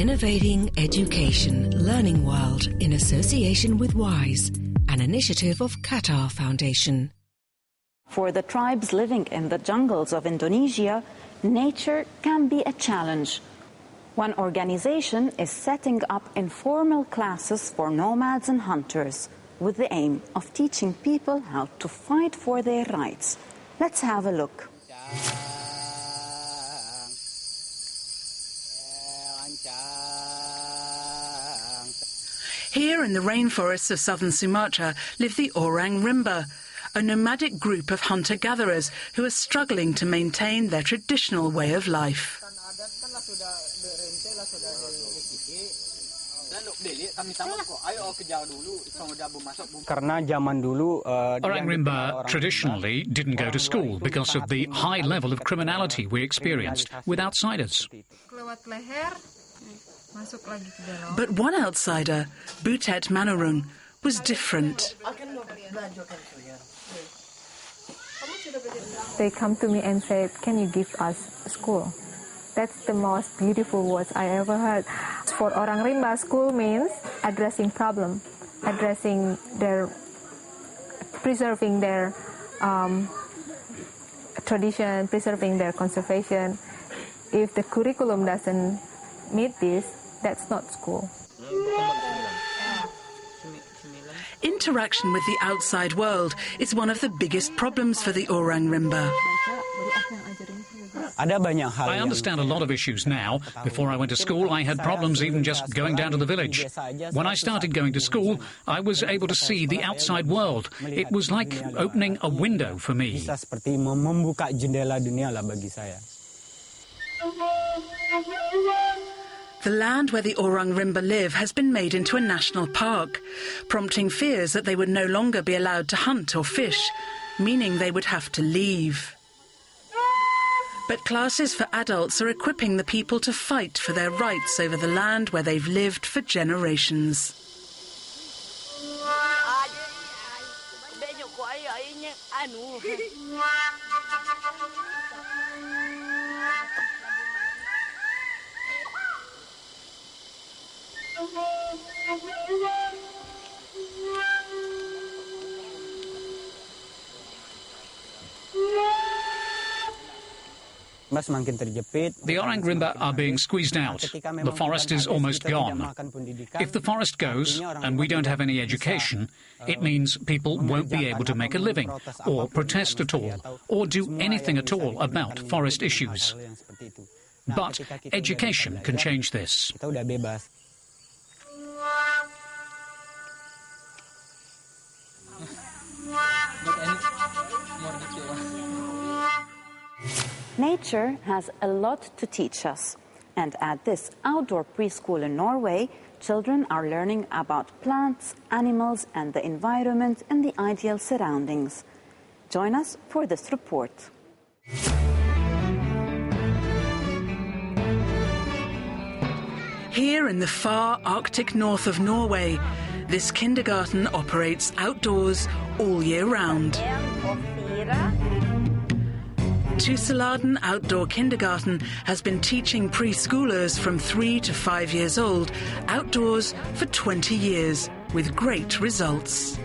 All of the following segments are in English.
Innovating Education Learning World in association with WISE, an initiative of Qatar Foundation. For the tribes living in the jungles of Indonesia, nature can be a challenge. One organization is setting up informal classes for nomads and hunters with the aim of teaching people how to fight for their rights. Let's have a look. Here in the rainforests of southern Sumatra live the Orang Rimba, a nomadic group of hunter-gatherers who are struggling to maintain their traditional way of life. Orang Rimba traditionally didn't go to school because of the high level of criminality we experienced with outsiders. But one outsider, Butet Manurung, was different. They come to me and said, "Can you give us school?" That's the most beautiful words I ever heard. For Orang Rimba, school means addressing problem, preserving their tradition, preserving their conservation. If the curriculum doesn't meet this, that's not school. Interaction with the outside world is one of the biggest problems for the Orang Rimba. I understand a lot of issues now. Before I went to school, I had problems even just going down to the village. When I started going to school, I was able to see the outside world. It was like opening a window for me. The land where the Orang Rimba live has been made into a national park, prompting fears that they would no longer be allowed to hunt or fish, meaning they would have to leave. But classes for adults are equipping the people to fight for their rights over the land where they've lived for generations. The Orang Rimba are being squeezed out. The forest is almost gone. If the forest goes and we don't have any education, it means people won't be able to make a living, or protest at all, or do anything at all about forest issues. But education can change this. Nature has a lot to teach us, and at this outdoor preschool in Norway, children are learning about plants, animals and the environment in the ideal surroundings. Join us for this report. Here in the far Arctic north of Norway, this kindergarten operates outdoors all year round. Tuseladen Outdoor Kindergarten has been teaching preschoolers from 3 to 5 years old outdoors for 20 years with great results.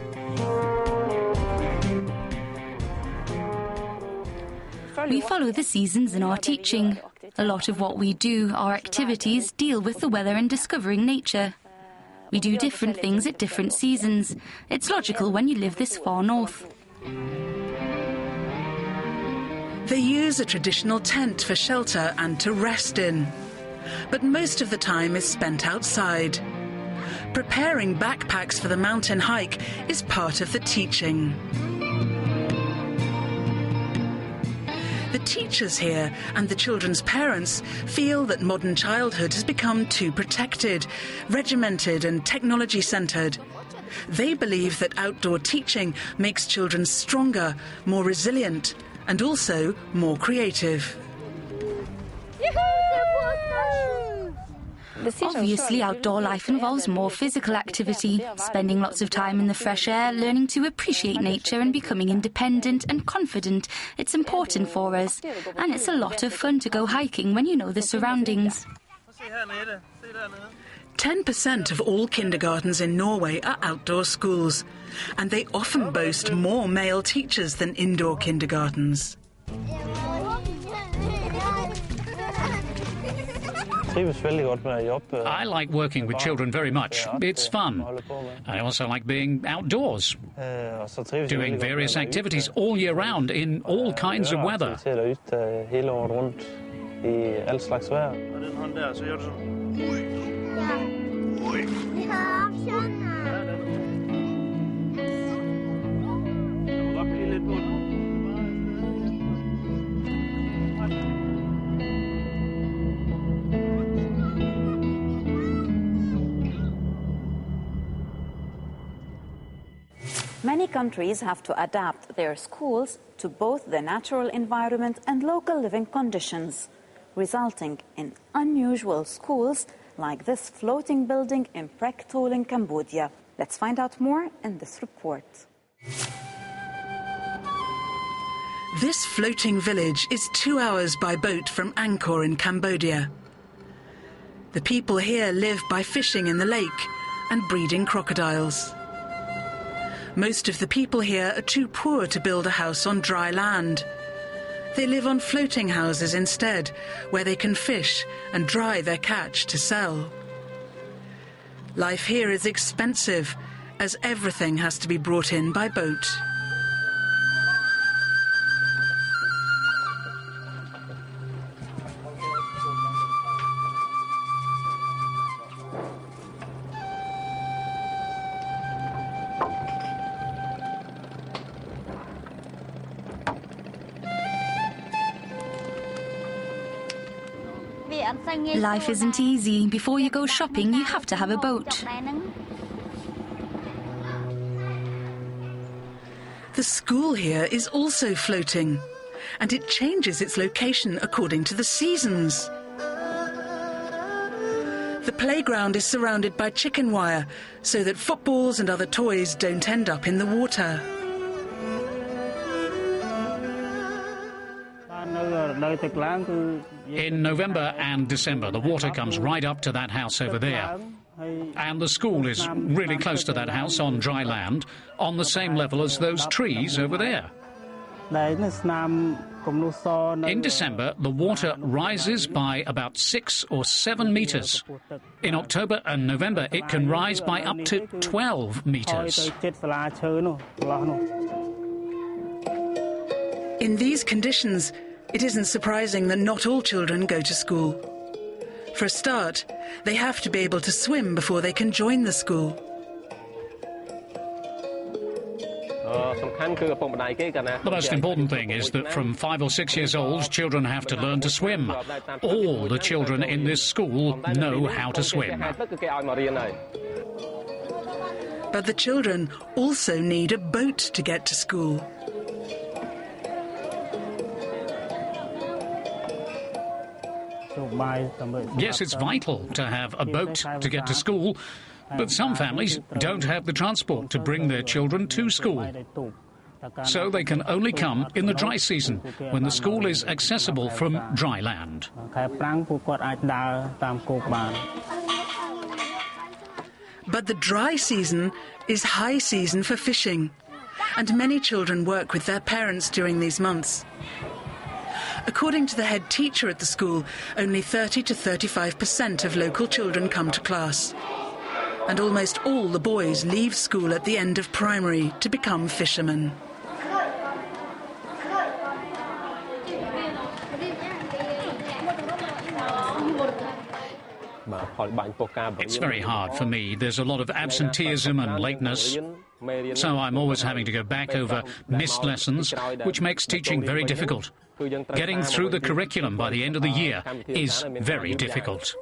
We follow the seasons in our teaching. A lot of what we do, our activities, deal with the weather and discovering nature. We do different things at different seasons. It's logical when you live this far north. They use a traditional tent for shelter and to rest in. But most of the time is spent outside. Preparing backpacks for the mountain hike is part of the teaching. The teachers here and the children's parents feel that modern childhood has become too protected, regimented and technology-centred. They believe that outdoor teaching makes children stronger, more resilient, and also more creative. Obviously, outdoor life involves more physical activity, spending lots of time in the fresh air, learning to appreciate nature and becoming independent and confident. It's important for us, and it's a lot of fun to go hiking when you know the surroundings. 10% of all kindergartens in Norway are outdoor schools, and they often boast more male teachers than indoor kindergartens. I like working with children very much. It's fun. I also like being outdoors, doing various activities all year round in all kinds of weather. Many countries have to adapt their schools to both the natural environment and local living conditions, resulting in unusual schools like this floating building in Prechtol in Cambodia. Let's find out more in this report. This floating village is 2 hours by boat from Angkor in Cambodia. The people here live by fishing in the lake and breeding crocodiles. Most of the people here are too poor to build a house on dry land. They live on floating houses instead, where they can fish and dry their catch to sell. Life here is expensive, as everything has to be brought in by boat. Life isn't easy. Before you go shopping, you have to have a boat. The school here is also floating, and it changes its location according to the seasons. The playground is surrounded by chicken wire so that footballs and other toys don't end up in the water. In November and December, the water comes right up to that house over there. And the school is really close to that house on dry land, on the same level as those trees over there. In December, the water rises by about 6 or 7 meters. In October and November, it can rise by up to 12 meters. In these conditions, it isn't surprising that not all children go to school. For a start, they have to be able to swim before they can join the school. The most important thing is that from 5 or 6 years old, children have to learn to swim. All the children in this school know how to swim. But the children also need a boat to get to school. Yes, it's vital to have a boat to get to school, but some families don't have the transport to bring their children to school. So they can only come in the dry season, when the school is accessible from dry land. But the dry season is high season for fishing, and many children work with their parents during these months. According to the head teacher at the school, only 30 to 35% of local children come to class. And almost all the boys leave school at the end of primary to become fishermen. It's very hard for me. There's a lot of absenteeism and lateness, so I'm always having to go back over missed lessons, which makes teaching very difficult. Getting through the curriculum by the end of the year is very difficult.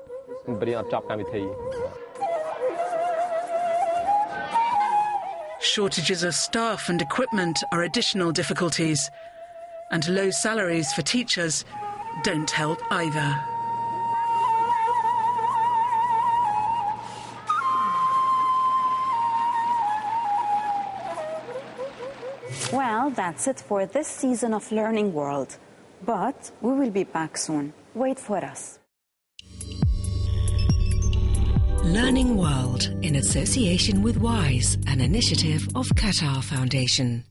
Shortages of staff and equipment are additional difficulties, and low salaries for teachers don't help either. Well, that's it for this season of Learning World. But we will be back soon. Wait for us. Learning World in association with WISE, an initiative of Qatar Foundation.